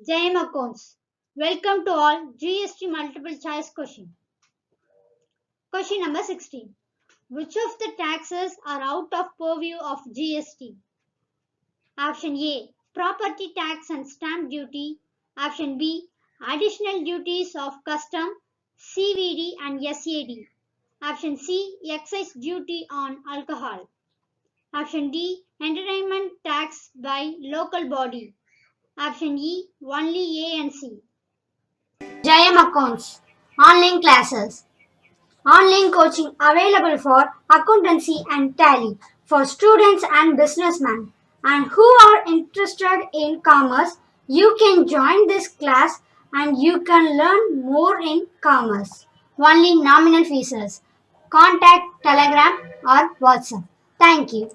Jai Accounts. Welcome to all GST multiple choice question. Question number 16. Which of the taxes are out of purview of GST? Option A. Property tax and stamp duty. Option B. Additional duties of custom, CVD and SAD. Option C. Excise duty on alcohol. Option D. Entertainment tax by local body. Option E. Only A and C. JM Accounts online classes, online coaching available for accountancy and tally for students and businessmen and who are interested in commerce. You can join this class and you can learn more in commerce. Only nominal fees. Contact Telegram or WhatsApp. Thank you.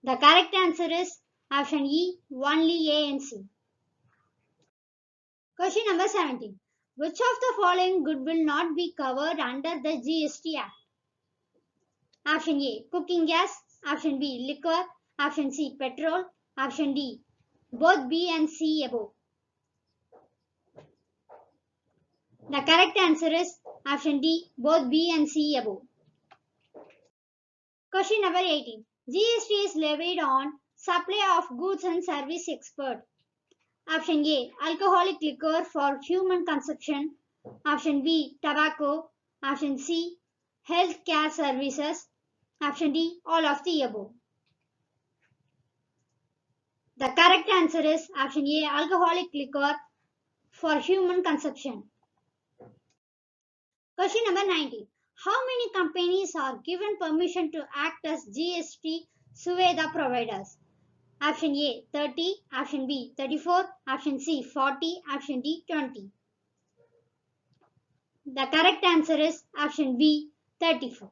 The correct answer is option E, only A and C. Question number 17. Which of the following good will not be covered under the GST Act? Option A, cooking gas. Option B, liquor. Option C, petrol. Option D, both B and C above. The correct answer is option D, both B and C above. Question number 18. GST is levied on supply of goods and service export. Option A. Alcoholic liquor for human consumption. Option B. Tobacco. Option C. Health care services. Option D. All of the above. The correct answer is option A. Alcoholic liquor for human consumption. Question number 19. How many companies are given permission to act as GST Suveda providers? Option A 30, option B 34, option C 40, option D 20. The correct answer is option B 34.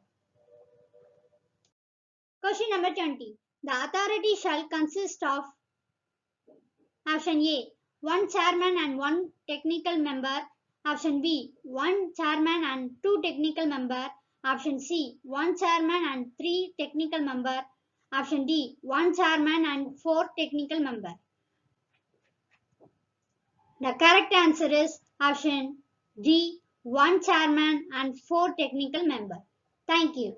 Question number 20. The authority shall consist of option A 1 chairman and 1 technical member, option B 1 chairman and 2 technical member, option C 1 chairman and 3 technical member, option D 1 chairman and 4 technical member. The correct answer is option D 1 chairman and 4 technical member. Thank you.